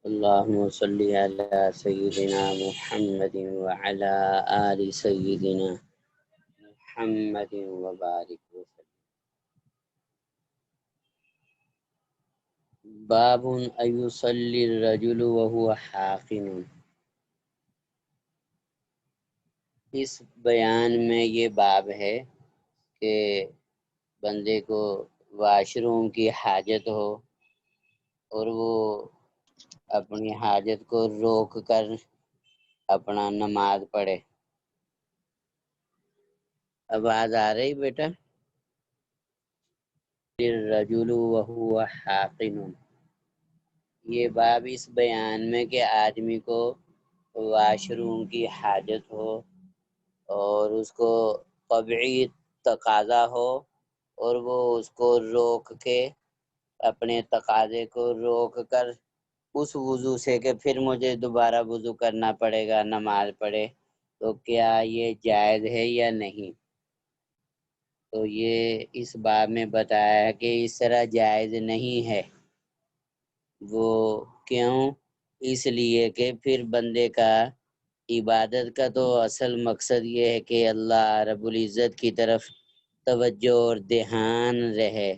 اللهم صل على سيدنا محمد وعلى آل سيدنا محمد وبارك وسلم. باب أيصلي الرجل وهو حاقن. اس بیان میں یہ باب ہے کہ بندے کو واش روم کی حاجت ہو اور وہ اپنی حاجت کو روک کر اپنا نماز پڑھے. آواز آ رہی بیٹا؟ الرجل وهو حاقن. یہ باب اس بیان میں کہ آدمی کو واش روم کی حاجت ہو اور اس کو طبعی تقاضا ہو اور وہ اس کو روک کے اپنے تقاضے کو روک کر اس وضو سے کہ پھر مجھے دوبارہ وضو کرنا پڑے گا نماز پڑھے، تو کیا یہ جائز ہے یا نہیں؟ تو یہ اس باب میں بتایا ہے کہ اس طرح جائز نہیں ہے. وہ کیوں؟ اس لیے کہ پھر بندے کا عبادت کا تو اصل مقصد یہ ہے کہ اللہ رب العزت کی طرف توجہ اور دھیان رہے،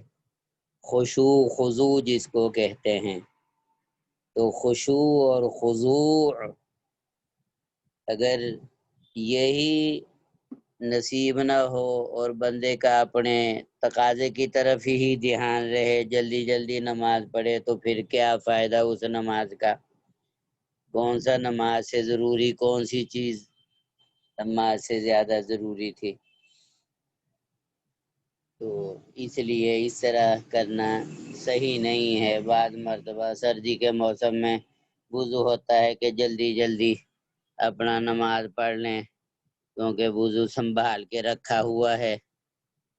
خشوع خضوع جس کو کہتے ہیں. تو خشوع اور خضوع اگر یہی نصیب نہ ہو اور بندے کا اپنے تقاضے کی طرف ہی دھیان رہے، جلدی جلدی نماز پڑھے، تو پھر کیا فائدہ اس نماز کا؟ کون سا نماز سے ضروری، کون سی چیز نماز سے زیادہ ضروری تھی؟ تو اس لیے اس طرح کرنا صحیح نہیں ہے. بعض مرتبہ سردی کے موسم میں وضو ہوتا ہے کہ جلدی جلدی اپنا نماز پڑھ لیں کیونکہ وضو سنبھال کے رکھا ہوا ہے،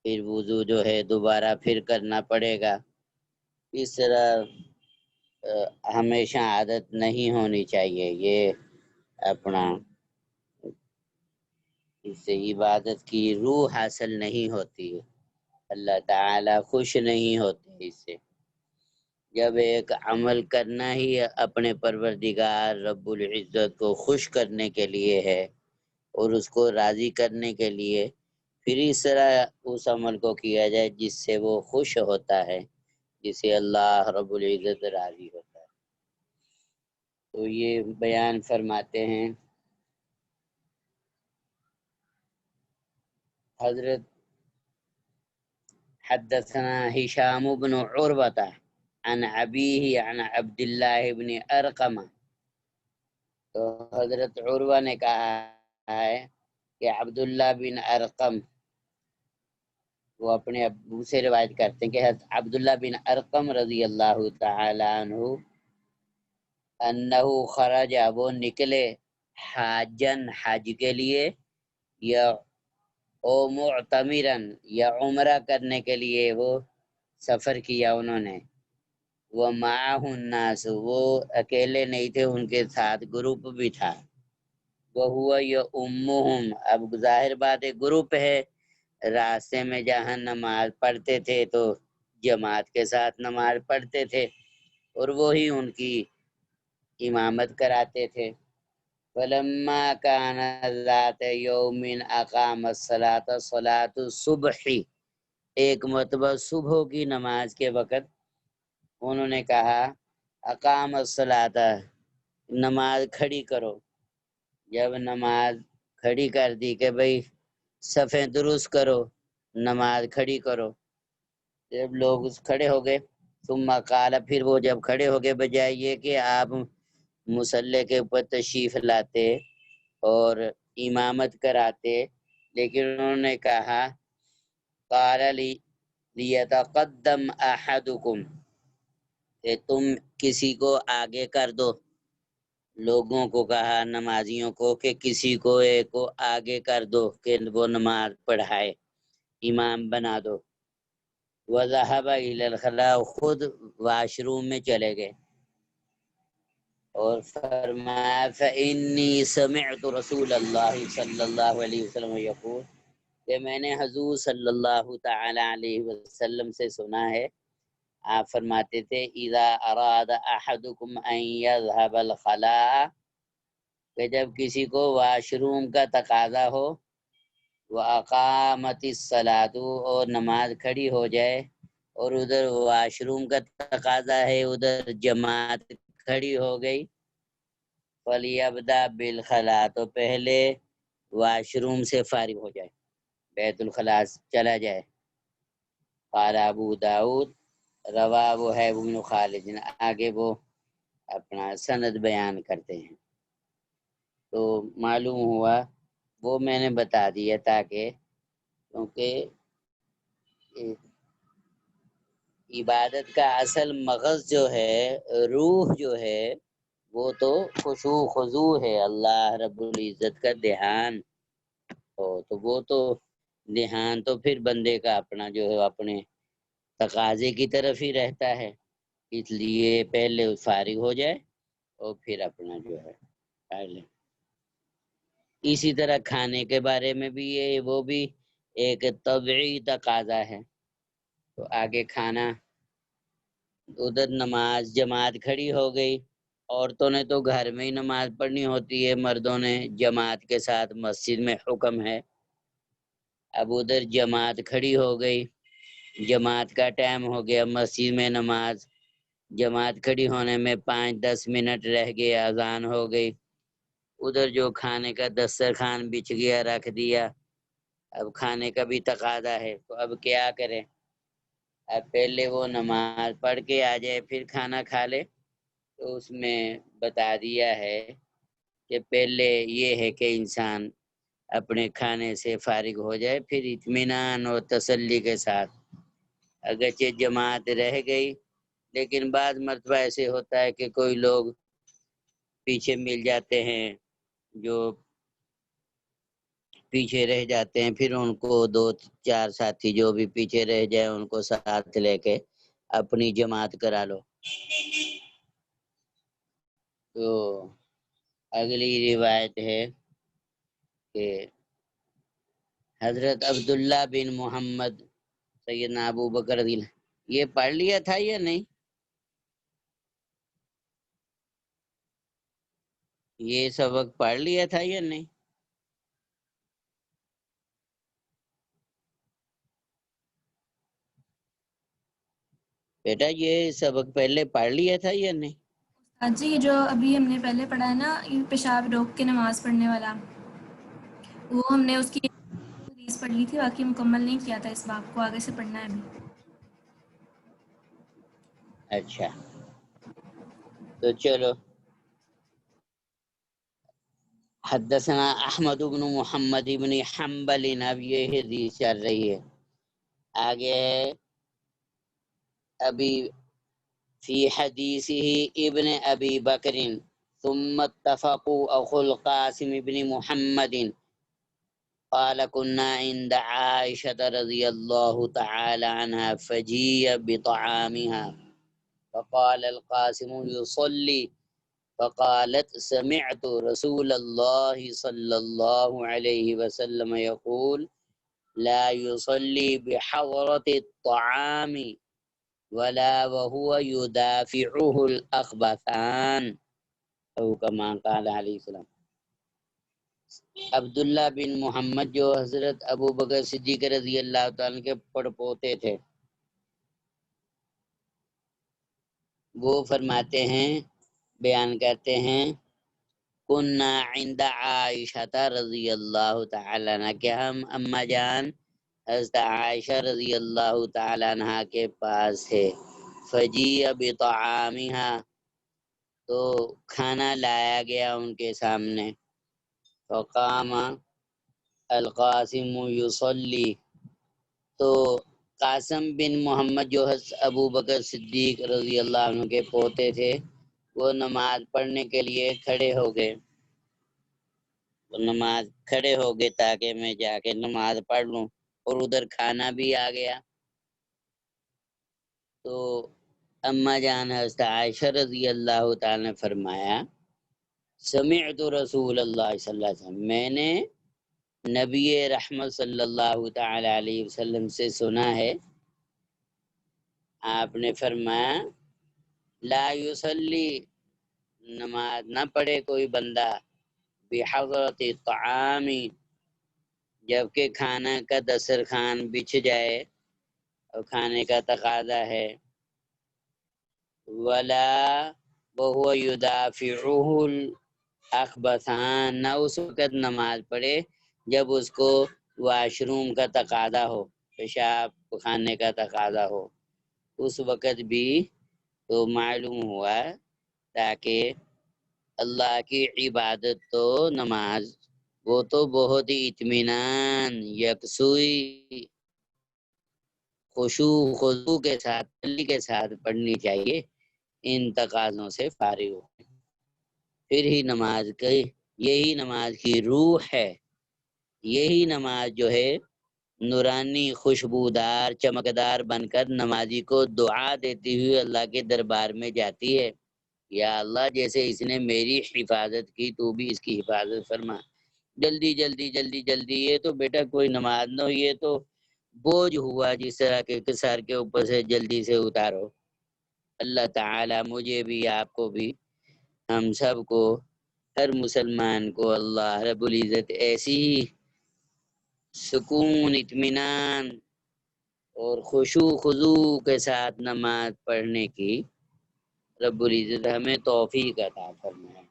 پھر وضو جو ہے دوبارہ پھر کرنا پڑے گا. اس طرح ہمیشہ عادت نہیں ہونی چاہیے. یہ اپنا اس سے عبادت کی روح حاصل نہیں ہوتی، اللہ تعالی خوش نہیں ہوتے اس سے. جب ایک عمل کرنا ہی اپنے پروردگار رب العزت کو خوش کرنے کے لیے ہے اور اس کو راضی کرنے کے لیے، پھر اس طرح اس عمل کو کیا جائے جس سے وہ خوش ہوتا ہے، جس سے اللہ رب العزت راضی ہوتا ہے. تو یہ بیان فرماتے ہیں حضرت حدثنا هشام بن عروة عن أبيه عن عبد الله بن أرقم. تو حضرت عروہ نے کہا ہے کہ عبداللہ بن ارقم وہ اپنے ابو سے روایت کرتے ہیں کہ عبداللہ بن ارقم رضی اللہ تعالی عنہ انہو خرج، وہ نکلے، حاجن حج کے لیے، یا او معتمرن یا عمرہ کرنے کے لیے وہ سفر کیا انہوں نے. وہ معاہ الناس، وہ اکیلے نہیں تھے، ان کے ساتھ گروپ بھی تھا. وہ ہوا یہ امہم، اب ظاہر بات ہے گروپ ہے، راستے میں جہاں نماز پڑھتے تھے تو جماعت کے ساتھ نماز پڑھتے تھے اور وہی ان کی امامت کراتے تھے. فلما کان ذات یوم اقام الصلاۃ صلاۃ الصبح، ایک مرتبہ صبح کی نماز کے وقت انہوں نے کہا اقام الصلاۃ، نماز کھڑی کرو. جب نماز کھڑی کر دی کہ بھئی صفیں درست کرو، نماز کھڑی کرو، جب لوگ کھڑے ہو گئے، ثم قال، پھر وہ جب کھڑے ہو گئے، بجائے یہ کہ آپ مصلی کے اوپر تشریف لاتے اور امامت کراتے، لیکن انہوں نے کہا قال لیتقدم احدکم، کہ تم کسی کو آگے کر دو. لوگوں کو کہا، نمازیوں کو، کہ کسی کو ایک کو آگے کر دو کہ وہ نماز پڑھائے، امام بنا دو. وذهب الى الخلاء، خود واش روم میں چلے گئے اور فرمایا فإنی سمعت رسول اللہ صلی اللہ علیہ وسلم یقول، کہ میں نے حضور صلی اللہ تعالی علیہ وسلم سے سنا ہے آپ فرماتے تھے اذا اراد احدکم ان یذهب الخلاء، کہ جب کسی کو واش روم کا تقاضا ہو، واقامت الصلاۃ، اور نماز کھڑی ہو جائے، اور ادھر واش روم کا تقاضا ہے، ادھر جماعت کھڑی ہو گئی، فلیبدا بالخلاء، تو پہلے واش روم سے فارغ ہو جائے، بیت الخلاء چلا جائے۔ قال ابو داود روا وہ ہے ابن خالد، آگے وہ اپنا سند بیان کرتے ہیں۔ تو معلوم ہوا، وہ میں نے بتا دیا تاکہ، کیونکہ عبادت کا اصل مغز جو ہے، روح جو ہے، وہ تو خشوع خضوع ہے، اللہ رب العزت کا دھیان ہو، تو وہ تو دھیان تو پھر بندے کا اپنا جو ہے اپنے تقاضے کی طرف ہی رہتا ہے، اس لیے پہلے فارغ ہو جائے اور پھر اپنا جو ہے کر لے۔ اسی طرح کھانے کے بارے میں بھی وہ بھی ایک طبعی تقاضا ہے، تو آگے کھانا، ادھر نماز جماعت کھڑی ہو گئی، عورتوں نے تو گھر میں ہی نماز پڑھنی ہوتی ہے، مردوں نے جماعت کے ساتھ مسجد میں حکم ہے۔ اب ادھر جماعت کھڑی ہو گئی، جماعت کا ٹائم ہو گیا، مسجد میں نماز، جماعت کھڑی ہونے میں 5-10 منٹ رہ گئے، اذان ہو گئی، ادھر جو کھانے کا دسترخوان بچھ گیا، رکھ دیا، اب کھانے کا بھی تقاضا ہے، تو اب کیا کریں؟ اب پہلے وہ نماز پڑھ کے آ جائے پھر کھانا کھا لے، تو اس میں بتا دیا ہے کہ پہلے یہ ہے کہ انسان اپنے کھانے سے فارغ ہو جائے، پھر اطمینان اور تسلی کے ساتھ، اگرچہ جماعت رہ گئی، لیکن بعض مرتبہ ایسے ہوتا ہے کہ کوئی لوگ پیچھے مل جاتے ہیں، جو پیچھے رہ جاتے ہیں، پھر ان کو 2-4 ساتھی جو بھی پیچھے رہ جائے ان کو ساتھ لے کے اپنی جماعت کرا لو۔ تو اگلی روایت ہے کہ حضرت عبداللہ بن محمد سیدنا ابو بکر رضی اللہ، یہ پڑھ لیا تھا یا نہیں؟ یہ سبق پڑھ لیا تھا یا نہیں؟ بیٹا یہ سبق پہلے پڑھ لیا تھا یا نہیں؟ جی یہ جو ابھی ہم نے پہلے پڑھا ہے نا، یہ پیشاب روک کے نماز پڑھنے والا، وہ ہم نے اس کی حدیث پڑھ لی تھی، باقی مکمل نہیں کیا تھا، اس باب کو آگے سے پڑھنا ہے ابھی۔ اچھا تو چلو، حدثنا احمد بن محمد بن حنبل، اب یہ حدیث چل رہی ہے آگے۔ ابھی فی حدیثه ابن ابی بکر ثم اتفقوا اخو القاسم بن محمد قال كنا عند عائشة رضي الله تعالى عنها فجيء بطعامها فقال القاسم يصلي، فقالت سمعت رسول الله صلى الله عليه وسلم يقول لا يصلي بحضرة الطعام ولا وهو يدافعه الأخبثان، او كما قال علیہ السلام۔ عبداللہ بن محمد جو حضرت ابو بکر صدیق رضی اللہ تعالیٰ کے پڑپوتے تھے، وہ فرماتے ہیں، بیان کرتے ہیں، کننا عند عائشہ رضی اللہ تعالی عنہ، کہ ہم اما جان حضرت عائشہ رضی اللہ تعالی عنہ کے پاس تھے، فجیع بطعامها، تو کھانا لایا گیا ان کے سامنے، فقام القاسم یصلی، تو قاسم بن محمد جو حضرت ابو بکر صدیق رضی اللہ عنہ کے پوتے تھے، وہ نماز پڑھنے کے لیے کھڑے ہو گئے، وہ نماز کھڑے ہو گئے تاکہ میں جا کے نماز پڑھ لوں، اور ادھر کھانا بھی آ گیا۔ تو اما جان حضرت عائشہ رضی اللہ تعالی نے فرمایا، سمعت رسول اللہ صلی اللہ علیہ وسلم، میں نے نبی رحمت صلی اللہ تعالی علیہ وسلم سے سنا ہے، آپ نے فرمایا لا یصلی، نماز نہ پڑھے کوئی بندہ بحضرت الطعام، جبکہ کھانا کا دسترخوان بچھ جائے اور کھانے کا تقاضا ہے، ولا وهو يدافعه الاخبثان، نہ اس وقت نماز پڑھے جب اس کو واش روم کا تقاضا ہو، پیشاب خانے کا تقاضا ہو، اس وقت بھی تو معلوم ہوا تاکہ اللہ کی عبادت تو نماز وہ تو بہت ہی اطمینان، یکسوئی، خشوع خضوع کے ساتھ، تسلی کے ساتھ پڑھنی چاہیے، ان تقاضوں سے فارغ ہو، پھر ہی نماز کی، یہی نماز کی روح ہے، یہی نماز جو ہے نورانی، خوشبودار، چمکدار بن کر نمازی کو دعا دیتی ہوئی اللہ کے دربار میں جاتی ہے، یا اللہ جیسے اس نے میری حفاظت کی تو بھی اس کی حفاظت فرما، جلدی جلدی جلدی جلدی، یہ تو بیٹا کوئی نماز نہ ہو، یہ تو بوجھ ہوا جس طرح کے سر کے اوپر سے جلدی سے اتارو۔ اللہ تعالی مجھے بھی، آپ کو بھی، ہم سب کو، ہر مسلمان کو اللہ رب العزت ایسی سکون، اطمینان اور خشوع خضوع کے ساتھ نماز پڑھنے کی رب العزت ہمیں توفیق عطا فرمائے۔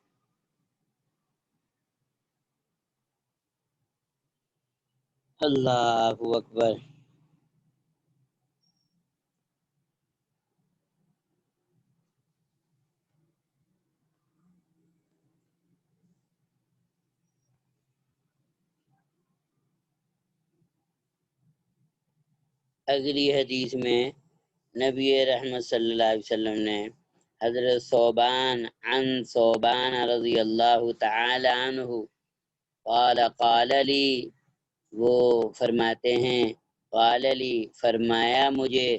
اللہ اکبر۔ اگلی حدیث میں نبی رحمت صلی اللہ علیہ وسلم نے حضرت ثوبان رضی اللہ تعالی عنہ قال لی، وہ فرماتے ہیں قال لی، فرمایا مجھے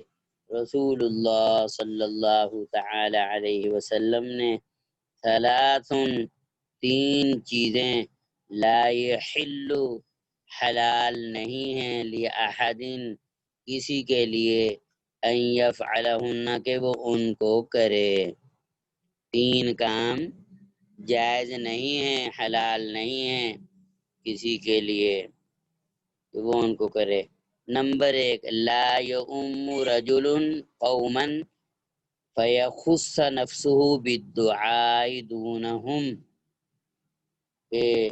رسول اللہ صلی اللہ تعالی علیہ وسلم نے، ثلاث، تین چیزیں، لا یحل، حلال نہیں ہیں، لأحد، کسی کے لیے، ان یفعلہن، کہ وہ ان کو کرے، تین کام جائز نہیں ہیں، حلال نہیں ہیں کسی کے لیے کہ وہ ان کو کرے۔ نمبر 1، لا یؤم رجل قوما فیخص نفسه بالدعاء دونہم، کہ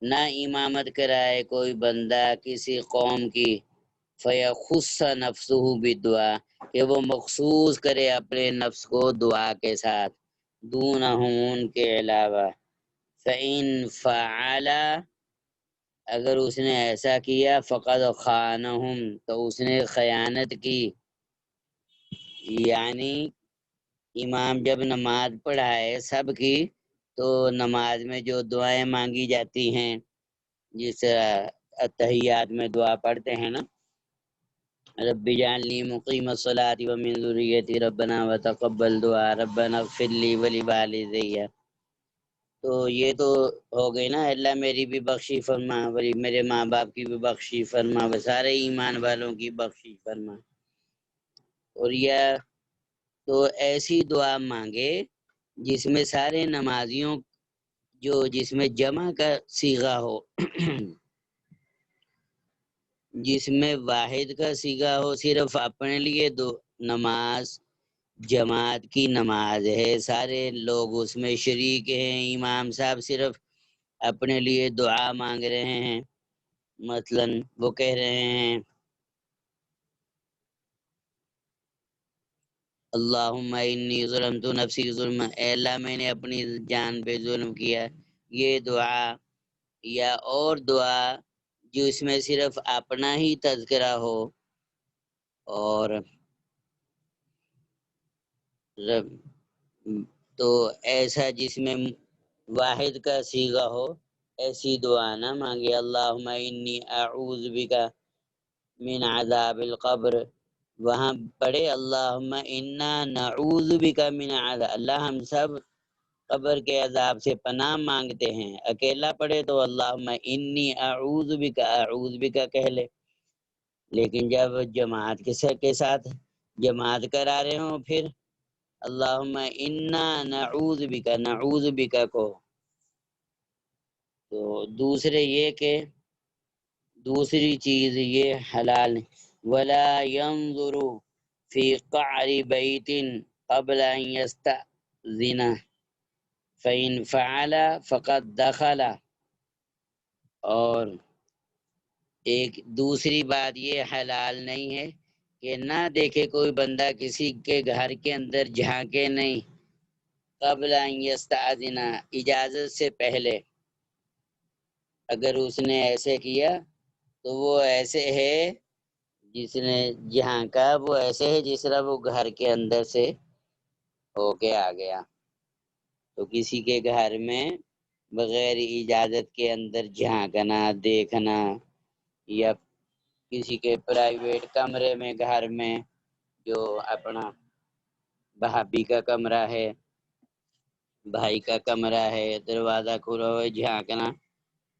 نہ امامت کرائے کوئی بندہ کسی قوم کی، فیخص نفسه بالدعاء، کہ وہ مخصوص کرے اپنے نفس کو دعا کے ساتھ، دونہم، ان کے علاوہ، فإن فعل، اگر اس نے ایسا کیا، فقد خانہم، تو اس نے خیانت کی، یعنی امام جب نماز پڑھائے سب کی، تو نماز میں جو دعائیں مانگی جاتی ہیں، جس طرح اتحیات میں دعا پڑھتے ہیں نا، رب اجعلنی مقیم الصلاۃ ومن ذریتی ربنا وتقبل دعا ربنا اغفر لی ولوالدی، تو یہ تو ہو گئی نا، اللہ میری بھی بخشی فرما، میرے ماں باپ کی بھی بخشی فرما، وہ سارے ایمان والوں کی بخشی فرما، اور یہ تو ایسی دعا مانگے جس میں سارے نمازیوں، جس میں جمع کا صیغہ ہو، جس میں واحد کا صیغہ ہو، صرف اپنے لیے دو نماز، جماعت کی نماز ہے، سارے لوگ اس میں شریک ہیں، امام صاحب صرف اپنے لیے دعا مانگ رہے ہیں، مثلا وہ کہہ رہے ہیں اللہم انی ظلمت نفسی ظلم، اے اللہ میں نے اپنی جان پہ ظلم کیا، یہ دعا، یا اور دعا جو اس میں صرف اپنا ہی تذکرہ ہو، اور تو ایسا جس میں واحد کا صیغہ ہو، ایسی دعا نہ مانگے۔ اللہم انی اعوذ بک من عذاب القبر، وہاں پڑھے اللہم انا نعوذ بک من عذاب، اللہ ہم سب قبر کے عذاب سے پناہ مانگتے ہیں، اکیلا پڑھے تو اللہم انی اعوذ بک، اعوذ بک کہہ لے، لیکن جب جماعت کے ساتھ جماعت کرا رہے ہوں پھر اللہم انا نعوذ بکا، نعوذ بکا کو. تو دوسرے یہ کہ دوسری چیز یہ حلال ولا ينظر فی قعر بیت قبل ان یستأذن فإن فعل فقد دخل. اور ایک دوسری بات یہ حلال نہیں ہے کہ نہ دیکھے کوئی بندہ کسی کے گھر کے اندر جھانکے نہیں قبل ان یستأذن، اجازت سے پہلے. اگر اس نے ایسے کیا تو وہ ایسے ہے جس نے جھانکا، وہ ایسے ہے جس طرح وہ گھر کے اندر سے ہو کے آ گیا. تو کسی کے گھر میں بغیر اجازت کے اندر جھانکنا، دیکھنا، یا کسی کے پرائیویٹ کمرے میں گھر میں جو اپنا بھابھی کا کمرہ ہے، بھائی کا کمرہ ہے، دروازہ کھلا ہوا ہے، جھانکنا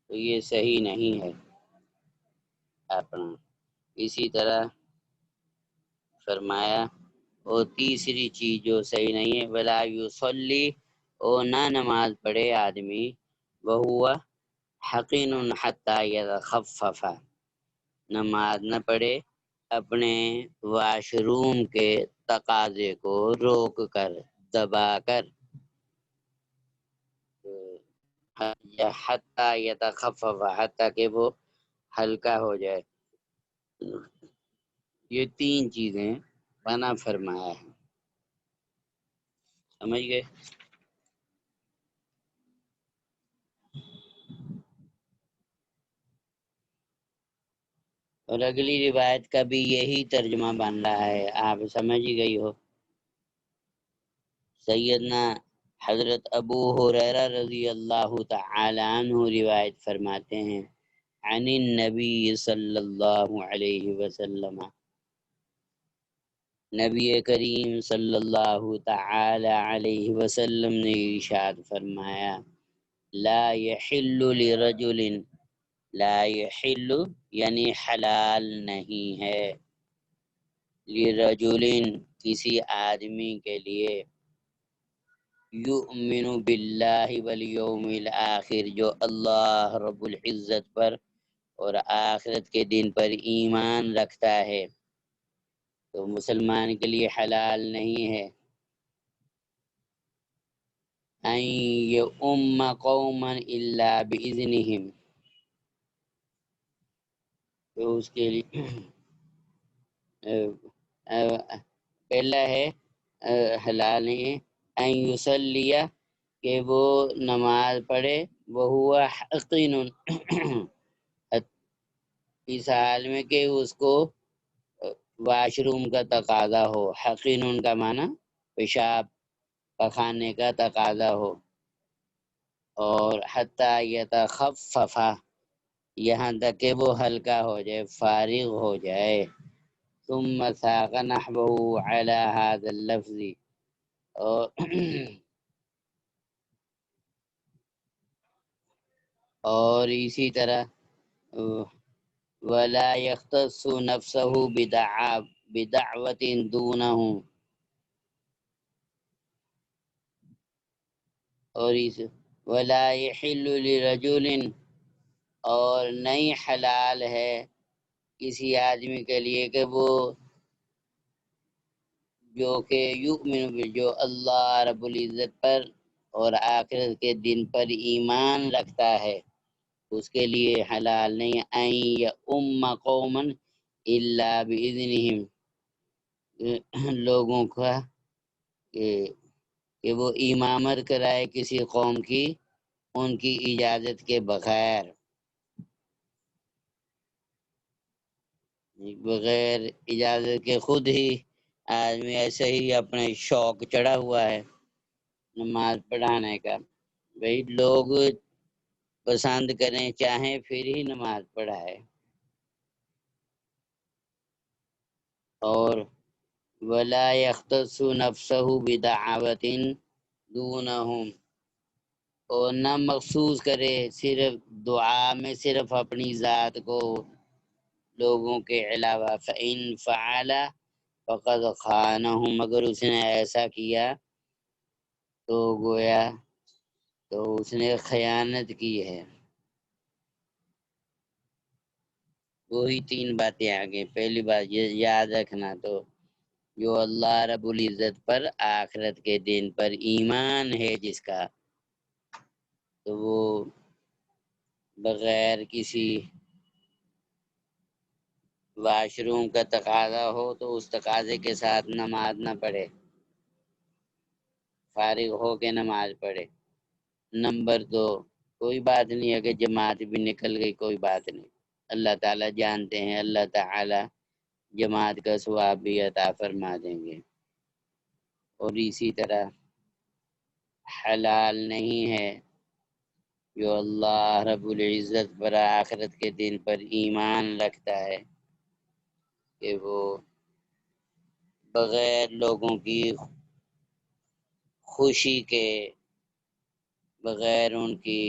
تو یہ صحیح نہیں ہے اپنا. اسی طرح فرمایا اور تیسری چیز جو صحیح نہیں ہے ولا یصلی، اور نہ نماز پڑھے آدمی وہو حقین حتی یتخفف، نماز نہ پڑھے اپنے واش روم کے تقاضے کو روک کر، دبا کر، حتی یتخفف، حتی کہ وہ ہلکا ہو جائے. یہ تین چیزیں منع فرمایا ہے. سمجھ گئے؟ اور اگلی روایت کا بھی یہی ترجمہ بن رہا ہے، آپ سمجھ ہی گئی ہو. سیدنا حضرت ابو ہریرہ رضی اللہ تعالی عنہ روایت فرماتے ہیں عن النبی صلی اللہ علیہ وسلم، نبی کریم صلی اللہ تعالی علیہ وسلم نے ارشاد فرمایا لا یحل لرجل، لا یحل یعنی حلال نہیں ہے، لرجل کسی آدمی کے لیے، یؤمن باللہ والیوم الآخر جو اللہ رب العزت پر اور آخرت کے دن پر ایمان رکھتا ہے، تو مسلمان کے لیے حلال نہیں ہے ان یؤم قوما الا باذنہم، تو اس کے لیے پہلا ہے حلال نہیں ہے ان یصلی، کہ وہ نماز پڑھے وہو حقین، اس حال میں کہ اس کو واش روم کا تقاضا ہو. حقین کا معنی پیشاب پخانے کا تقاضا ہو. اور حتی یتخفف، یہاں تک کہ وہ ہلکا ہو جائے، فارغ ہو جائے. ثم ساق نحوه على هذا اللفظ، اور اسی طرح ولا يختص نفسه بدعوة دونه، اور اس ولا يحل لرجل، اور نہیں حلال ہے کسی آدمی کے لیے کہ وہ جو کہ یؤمن جو اللہ رب العزت پر اور آخرت کے دن پر ایمان رکھتا ہے، اس کے لیے حلال نہیں ان یؤم قوما الا باذنہم، لوگوں کا کہ وہ امامت کرائے کسی قوم کی ان کی اجازت کے بغیر، بغیر اجازت کے خود ہی آدمی ایسے ہی اپنے شوق چڑھا ہوا ہے نماز پڑھانے کا. بھئی لوگ پسند کریں چاہیں پھر ہی نماز پڑھائے. اور ولا يختص نفسه بدعوة دونهم، اور نہ مخصوص کرے صرف دعا میں صرف اپنی ذات کو لوگوں کے علاوہ. فإن فعل، فقد خانہم، مگر اس نے ایسا کیا تو گویا تو اس نے خیانت کی ہے۔ وہی 3 باتیں آگے۔ پہلی بات یہ یاد رکھنا، تو جو اللہ رب العزت پر آخرت کے دن پر ایمان ہے جس کا، تو وہ بغیر کسی واش روم کا تقاضا ہو تو اس تقاضے کے ساتھ نماز نہ پڑھے، فارغ ہو کے نماز پڑھے۔ نمبر 2، کوئی بات نہیں اگر جماعت بھی نکل گئی، کوئی بات نہیں، اللہ تعالیٰ جانتے ہیں، اللہ تعالیٰ جماعت کا ثواب بھی عطا فرما دیں گے۔ اور اسی طرح حلال نہیں ہے جو اللہ رب العزت پر آخرت کے دن پر ایمان رکھتا ہے کہ وہ بغیر لوگوں کی خوشی کے، بغیر ان کی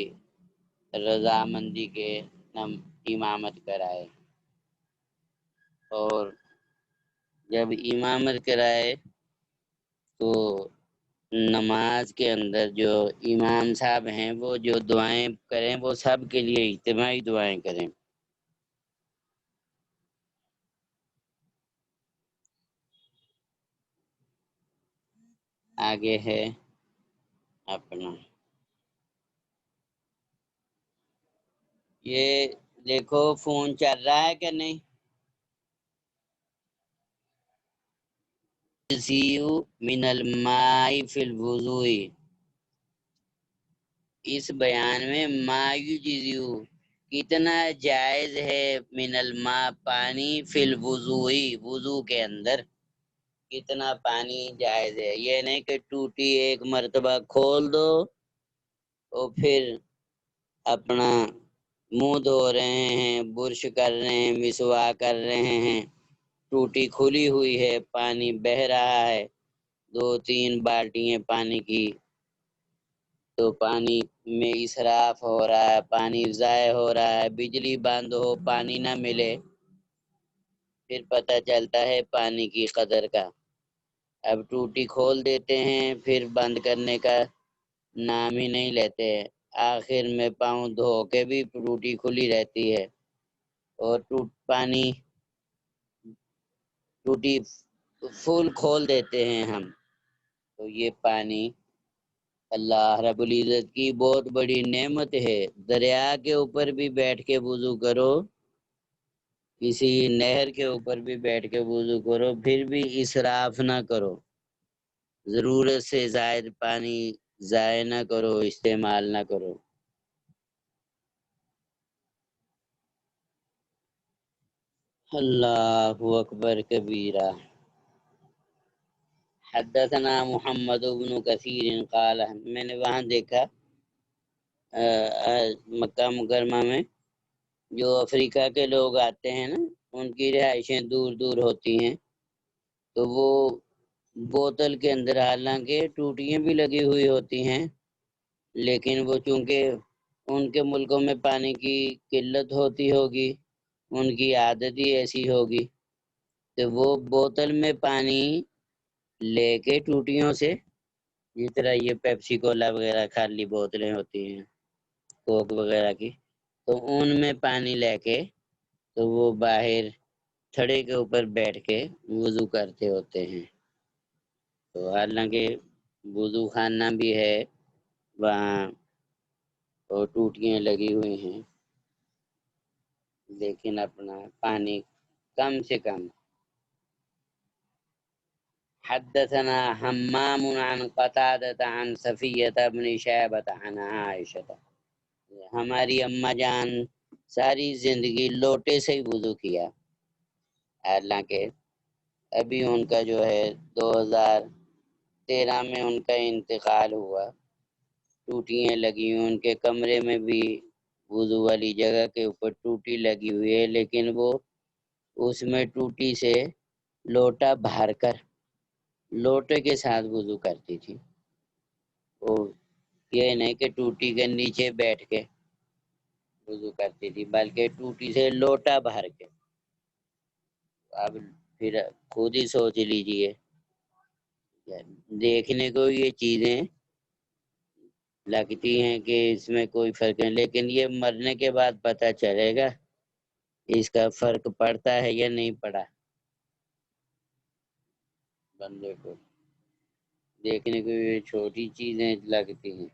رضامندی کے امامت کرائے، اور جب امامت کرائے تو نماز کے اندر جو امام صاحب ہیں وہ جو دعائیں کریں وہ سب کے لیے اجتماعی دعائیں کریں۔ آگے ہے اپنا یہ دیکھو فون چل رہا ہے کہ نہیں؟ یجزئ من الماء فی الوضوء، اس بیان میں ما یجزئ کتنا جائز ہے، من الماء پانی، فی الوضوء وضو کے اندر کتنا پانی جائز ہے۔ یہ نہیں کہ ٹوٹی ایک مرتبہ کھول دو اور پھر اپنا منہ دھو رہے ہیں، برش کر رہے ہیں، مسواک کر رہے ہیں، ٹوٹی کھلی ہوئی ہے، پانی بہہ رہا ہے، 2-3 بالٹیاں پانی کی، تو پانی میں اسراف ہو رہا ہے، پانی ضائع ہو رہا ہے، بجلی بند ہو پانی نہ ملے، پھر پتہ چلتا ہے پانی کی قدر کا۔ اب ٹوٹی کھول دیتے ہیں، پھر بند کرنے کا نام ہی نہیں لیتے، آخر میں پاؤں دھو کے بھی ٹوٹی کھلی رہتی ہے، اور پانی ٹوٹی فل کھول دیتے ہیں ہم، تو یہ پانی اللہ رب العزت کی بہت بڑی نعمت ہے۔ دریا کے اوپر بھی بیٹھ کے وضو کرو، کسی نہر کے اوپر بھی بیٹھ کے وضو کرو، پھر بھی اسراف نہ کرو، ضرورت سے زائد پانی ضائع نہ کرو، استعمال نہ کرو۔ اللہ اکبر کبیرہ۔ حدثنا محمد بن کثیر قال، میں نے وہاں دیکھا مکہ مکرمہ میں جو افریقہ کے لوگ آتے ہیں نا، ان کی رہائشیں دور دور ہوتی ہیں، تو وہ بوتل کے اندر حالانکہ ٹوٹیاں بھی لگی ہوئی ہوتی ہیں، لیکن وہ چونکہ ان کے ملکوں میں پانی کی قلت ہوتی ہوگی، ان کی عادت ہی ایسی ہوگی، تو وہ بوتل میں پانی لے کے ٹوٹیوں سے، جس طرح یہ پیپسی کولا وغیرہ خالی بوتلیں ہوتی ہیں کوک وغیرہ کی، تو ان میں پانی لے کے تو وہ باہر تھڑے کے اوپر بیٹھ کے وضو کرتے ہوتے ہیں۔ تو حالانکہ وضو خانہ بھی ہے وہاں اور ٹوٹیاں لگی ہوئی ہیں، لیکن اپنا پانی کم سے کم۔ حدثنا حمام عن قتادة عن صفیة بن شیبة عن عائشة، ہماری اماں جان ساری زندگی لوٹے سے ہی وضو کیا، حالانکہ ابھی ان کا جو ہے 2013 میں ان کا انتقال ہوا، ٹوٹیاں لگی ہوئی، ان کے کمرے میں بھی وضو والی جگہ کے اوپر ٹوٹی لگی ہوئی ہے، لیکن وہ اس میں ٹوٹی سے لوٹا بھر کر لوٹے کے ساتھ وضو کرتی تھی، وہ یہ نہیں کہ ٹوٹی کے نیچے بیٹھ کے وضو کرتی تھی، بلکہ ٹوٹی سے لوٹا بھر کے۔ اب پھر خود ہی سوچ لیجئے. دیکھنے کو یہ چیزیں لگتی ہیں کہ اس میں کوئی فرق نہیں، لیکن یہ مرنے کے بعد پتہ چلے گا اس کا فرق پڑتا ہے یا نہیں پڑا. بندے کو دیکھنے کو یہ چھوٹی چیزیں لگتی ہیں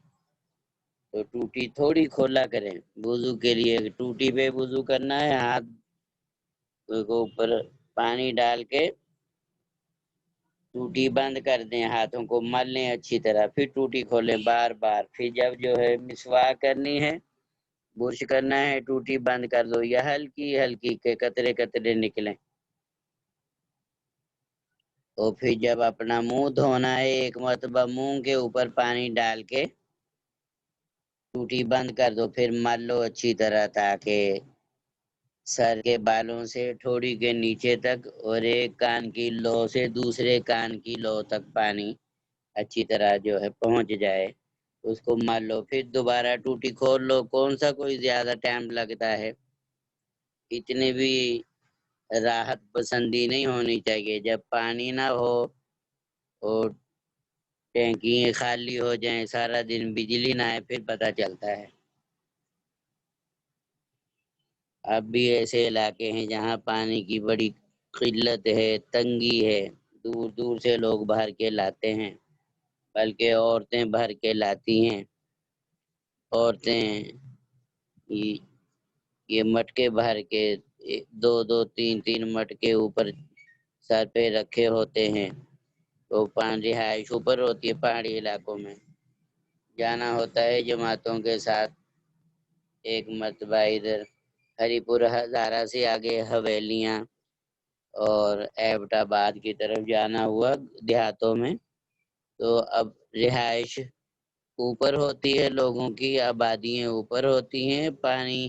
تو ٹوٹی تھوڑی کھولا کریں. وضو کے لیے ٹوٹی پہ وضو کرنا ہے، ہاتھ کو اوپر پانی ڈال کے ٹوٹی بند کر دیں، ہاتھوں کو مل لیں اچھی طرح، پھر ٹوٹی کھولیں بار بار. پھر جب جو ہے مسواک کرنی ہے، برش کرنا ہے، ٹوٹی بند کر دو یا ہلکی ہلکی کے قطرے قطرے نکلیں. اور پھر جب اپنا منہ دھونا ہے، ایک مرتبہ منہ کے اوپر پانی ڈال کے ٹوٹی بند کر دو، پھر مل لو اچھی طرح تاکہ سر کے بالوں سے ٹھوڑی کے نیچے تک اور ایک کان کی لو سے دوسرے کان کی لو تک پانی اچھی طرح جو ہے پہنچ جائے. اس کو مل لو، پھر دوبارہ ٹوٹی کھول لو. کون سا کوئی زیادہ ٹائم لگتا ہے، اتنی بھی راحت پسندی نہیں ہونی چاہیے. جب پانی نہ ہو اور ٹینکی خالی ہو جائیں، سارا دن بجلی نہ آئے، پھر پتہ چلتا ہے. اب بھی ایسے علاقے ہیں جہاں پانی کی بڑی قلت ہے، تنگی ہے، دور دور سے لوگ بھر کے لاتے ہیں، بلکہ عورتیں بھر کے لاتی ہیں. عورتیں یہ مٹکے بھر کے دو دو تین تین مٹکے اوپر سر پہ رکھے ہوتے ہیں. تو رہائش اوپر ہوتی ہے، پہاڑی علاقوں میں جانا ہوتا ہے جماعتوں کے ساتھ. ایک مرتبہ ادھر ہری پور ہزارہ سے آگے حویلیاں اور ایبٹ آباد کی طرف جانا ہوا دیہاتوں میں، تو اب رہائش اوپر ہوتی ہے، لوگوں کی آبادیاں اوپر ہوتی ہیں، پانی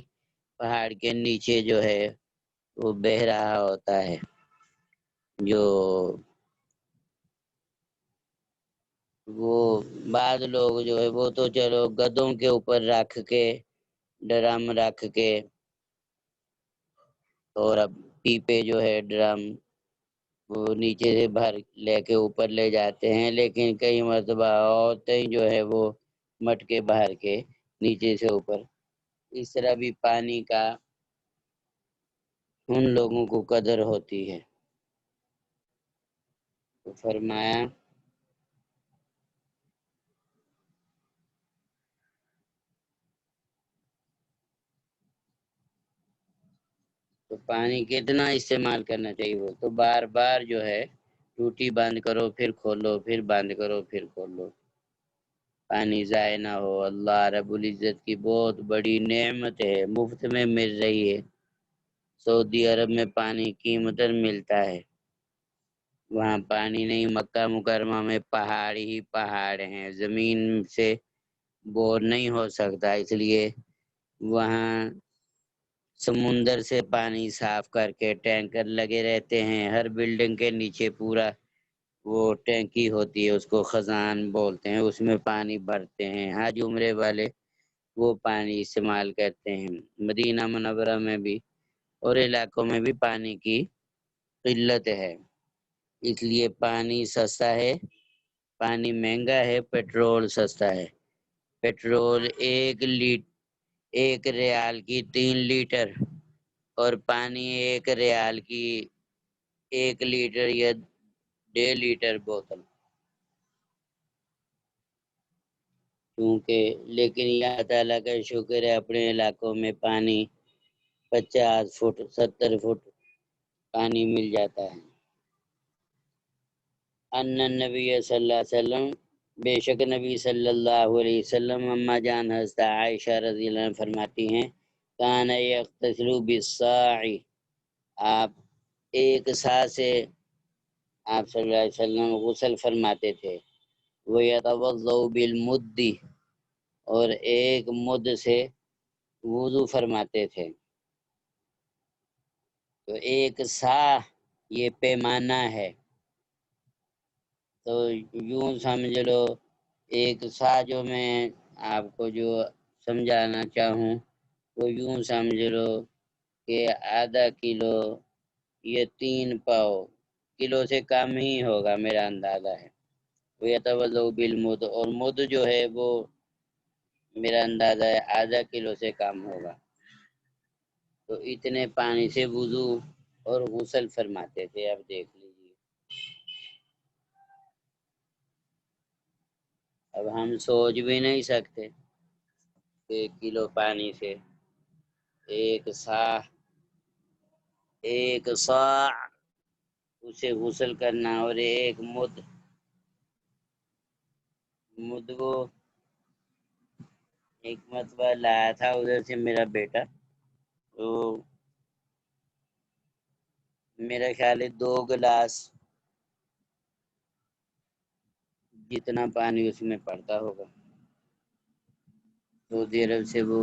پہاڑ کے نیچے جو ہے وہ بہہ رہا ہوتا ہے. جو وہ بعض لوگ جو ہے وہ تو چلو گدوں کے اوپر رکھ کے، ڈرم رکھ کے، اور اب پیپے جو ہے ڈرم وہ نیچے سے بھر لے کے اوپر لے جاتے ہیں. لیکن کئی مرتبہ عورتیں جو ہے وہ مٹکے بھر کے نیچے سے اوپر. اس طرح بھی پانی کا ان لوگوں کو قدر ہوتی ہے. تو فرمایا تو پانی کتنا استعمال کرنا چاہیے، وہ تو بار بار جو ہے ٹوٹی بند کرو پھر کھولو، پھر بند کرو پھر کھولو. پانی ضائع نہ ہو. اللہ رب العزت کی بہت بڑی نعمت ہے، مفت میں مل رہی ہے. سعودی عرب میں پانی قیمتاً ملتا ہے. وہاں پانی نہیں، مکہ مکرمہ میں پہاڑ ہی پہاڑ ہیں، زمین سے بور نہیں ہو سکتا. اس لیے وہاں سمندر سے پانی صاف کر کے ٹینکر لگے رہتے ہیں. ہر بلڈنگ کے نیچے پورا وہ ٹینکی ہوتی ہے، اس کو خزان بولتے ہیں، اس میں پانی بھرتے ہیں. حج عمرے والے وہ پانی استعمال کرتے ہیں. مدینہ منورہ میں بھی اور علاقوں میں بھی پانی کی قلت ہے، اس لیے پانی سستا ہے. پانی مہنگا ہے، پیٹرول سستا ہے. پیٹرول ایک ریال کی 3 لیٹر اور پانی 1 ریال کی 1 لیٹر یا 1.5 لیٹر بوتل. کیونکہ لیکن اللہ تعالیٰ کا شکر ہے، اپنے علاقوں میں پانی 50 فٹ 70 فٹ پانی مل جاتا ہے. ان النبی صلی اللہ علیہ وسلم، بے شک نبی صلی اللہ علیہ وسلم، اما جان حضرت عائشہ رضی اللہ عنہ فرماتی ہیں، کان یغتسل بالصاع، آپ ایک سا سے آپ صلی اللہ علیہ وسلم غسل فرماتے تھے. وَيَتَوَضَّأُ بِالْمُدِّ، اور ایک مد سے وضو فرماتے تھے. تو ایک سا یہ پیمانہ ہے. تو یوں سمجھ لو ایک سا جو میں آپ کو جو سمجھانا چاہوں وہ یوں سمجھ لو کہ ½ کلو یا 3 پاؤ کلو سے کم ہی ہوگا میرا اندازہ ہے. ویتوضؤ بالمد، اور مد جو ہے وہ میرا اندازہ ہے آدھا کلو سے کم ہوگا. تو اتنے پانی سے وضو اور غسل فرماتے تھے. اب دیکھ لیجیے، اب ہم سوچ بھی نہیں سکتے کہ 1 کلو پانی سے ایک صاع اسے غسل کرنا. اور ایک مد وہ ایک مرتبہ لایا تھا ادھر سے میرا بیٹا، تو میرا خیال ہے 2 گلاس جتنا پانی اس میں پڑتا ہوگا. سعودی عرب سے وہ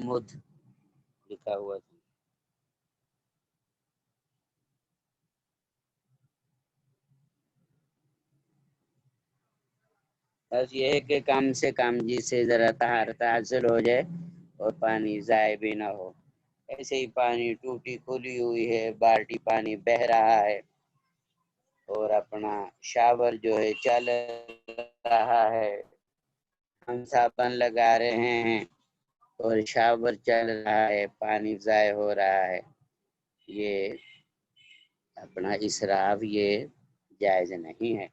مد لکھا ہوا تھا. بس یہ ہے کہ کم سے کم جس سے ذرا طہارت حاصل ہو جائے اور پانی ضائع بھی نہ ہو. ایسے ہی پانی ٹوٹی کھلی ہوئی ہے، بالٹی پانی بہہ رہا ہے اور اپنا شاور جو ہے چل رہا ہے، ہم صابن لگا رہے ہیں اور شاور چل رہا ہے، پانی ضائع ہو رہا ہے. یہ اپنا اسراف یہ جائز نہیں ہے.